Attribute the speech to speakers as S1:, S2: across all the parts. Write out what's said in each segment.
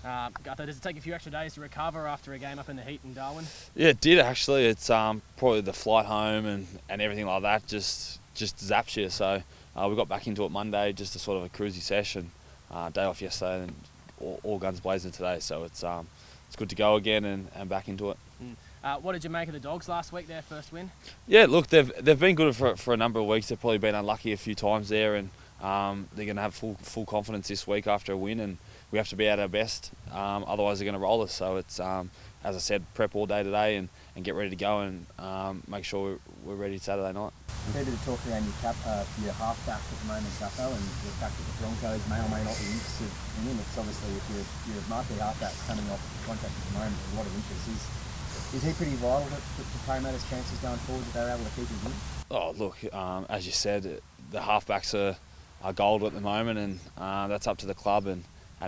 S1: Gutho, does it take a few extra days to recover after a game up in the heat in Darwin?
S2: Yeah, it did actually. It's probably the flight home and everything like that just zaps you. So we got back into it Monday, just a sort of a cruisy session. Day off yesterday and all guns blazing today. So it's good to go again and back into it.
S1: What did you make of the Dogs last week, their first win?
S2: Yeah, look, they've been good for a number of weeks. They've probably been unlucky a few times there, and they're going to have full confidence this week after a win, and we have to be at our best. Otherwise, they're going to roll us. So it's, as I said, prep all day today and get ready to go and make sure we're ready Saturday night.
S3: A bit of talk around your halfback at the moment, Gutho, and the fact that the Broncos may or may not be interested in him. It's obviously, if you're a marquee halfback coming off contract at the moment, there's a lot of interest. Is he pretty vital to Parramatta's chances going forward that they're able to keep him in?
S2: Oh, look, as you said, the halfbacks are gold at the moment, and that's up to the club and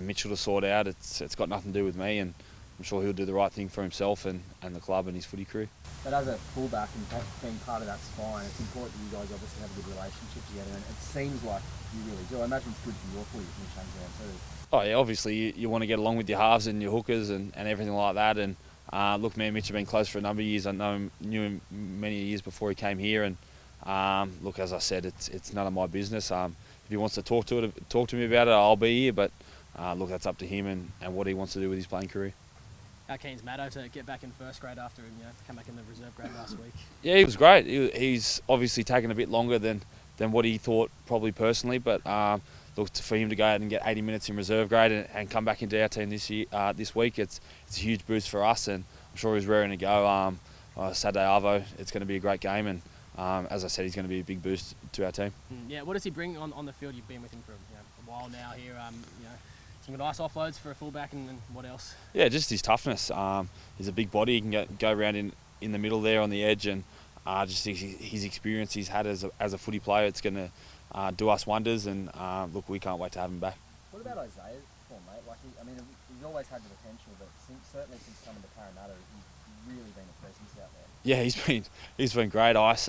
S2: Mitchell to sort out. It's got nothing to do with me, and I'm sure he'll do the right thing for himself and the club and his footy crew.
S3: But as a fullback and being part of that spine, it's important that you guys obviously have a good relationship together, and it seems like you really do. I imagine it's good for your footy when you change around too.
S2: Oh yeah, obviously you want to get along with your halves and your hookers and everything like that. And look, me and Mitch have been close for a number of years. I knew him many years before he came here. And look, as I said, it's none of my business. If he wants to talk to me about it, I'll be here. But look, that's up to him and what he wants to do with his playing career.
S1: How keen's Maddo to get back in first grade after come back in the reserve grade last week?
S2: Yeah, he was great. He's obviously taken a bit longer than what he thought probably personally. But look, for him to go out and get 80 minutes in reserve grade and come back into our team this week, it's a huge boost for us, and I'm sure he's raring to go. Saturday Arvo, it's going to be a great game, and as I said, he's going to be a big boost to our team.
S1: Yeah, what does he bring on the field? You've been with him for a while now here. Some nice offloads for a fullback, and what else?
S2: Yeah, just his toughness. He's a big body. He can go around in the middle there on the edge, and just his experience he's had as a footy player, it's going to do us wonders. And look, we can't wait to have him back.
S3: What about Isaiah's form, mate? He's always had the potential, but certainly since coming to Parramatta, he's really been a presence out there.
S2: Yeah, he's been great, Ice.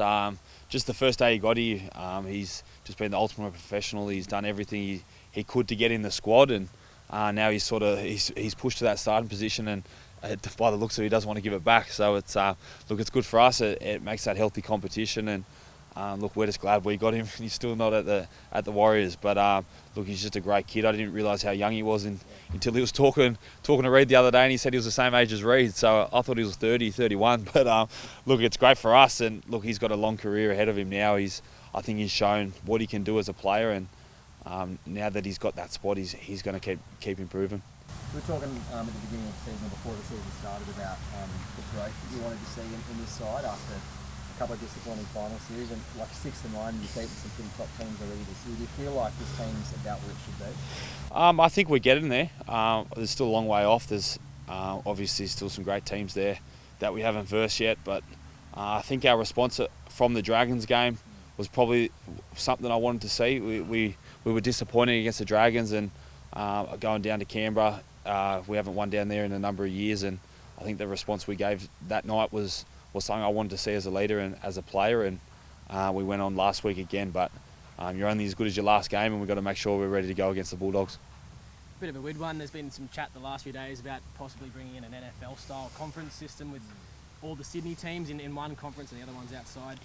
S2: Just the first day he got here, he's just been the ultimate professional. He's done everything he could to get in the squad, and now he's pushed to that starting position, and by the looks of it, he doesn't want to give it back. So it's it's good for us. It makes that healthy competition, and look, we're just glad we got him. He's still not at the Warriors, but look, he's just a great kid. I didn't realise how young he was until he was talking to Reed the other day, and he said he was the same age as Reed. So I thought he was 30, 31. But look, it's great for us, and look, he's got a long career ahead of him now. I think he's shown what he can do as a player, and now that he's got that spot, he's going to keep improving.
S3: We were talking at the beginning of the season, or before the season started, about the growth that you wanted to see in this side after a couple of disappointing final series, and like 6th and 9, you've beaten some pretty top teams already this year. Do you feel like this team's about where it should be?
S2: I think we're getting there. There's still a long way off. There's obviously still some great teams there that we haven't versed yet, but I think our response from the Dragons game was probably something I wanted to see. We were disappointed against the Dragons, and going down to Canberra, we haven't won down there in a number of years, and I think the response we gave that night was something I wanted to see as a leader and as a player, and we went on last week again, but you're only as good as your last game, and we've got to make sure we're ready to go against the Bulldogs.
S1: Bit of a weird one. There's been some chat the last few days about possibly bringing in an NFL-style conference system with all the Sydney teams in one conference and the other ones outside.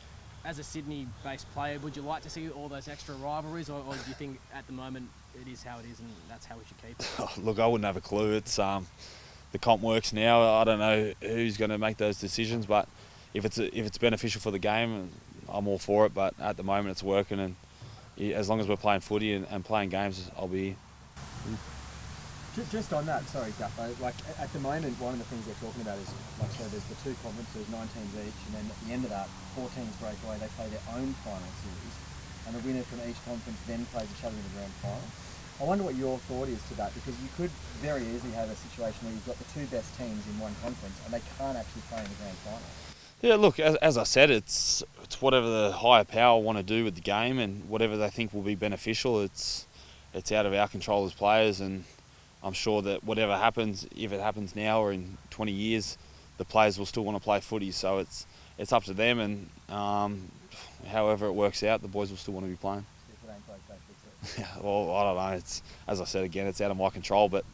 S1: As a Sydney-based player, would you like to see all those extra rivalries, or do you think at the moment it is how it is and that's how we should keep it?
S2: Oh, look, I wouldn't have a clue. It's the comp works now. I don't know who's going to make those decisions, but if it's beneficial for the game, I'm all for it. But at the moment, it's working, and as long as we're playing footy and playing games, I'll be here.
S3: Just on that, sorry, Gutho, like at the moment, one of the things they're talking about is, like, so there's the two conferences, 9 teams each, and then at the end of that, 4 teams break away, they play their own final series, and the winner from each conference then plays each other in the grand final. I wonder what your thought is to that, because you could very easily have a situation where you've got the 2 best teams in one conference, and they can't actually play in the grand final.
S2: Yeah, look, as I said, it's whatever the higher power want to do with the game, and whatever they think will be beneficial. It's out of our control as players, and I'm sure that whatever happens, if it happens now or in 20 years, the players will still want to play footy. So it's up to them, and however it works out, the boys will still want to be playing.
S3: If it ain't broke, don't fix it.
S2: Yeah, well, I don't know. It's, as I said again, it's out of my control, but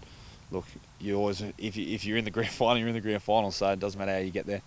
S2: look, you always if you're in the grand final, you're in the grand final. So it doesn't matter how you get there.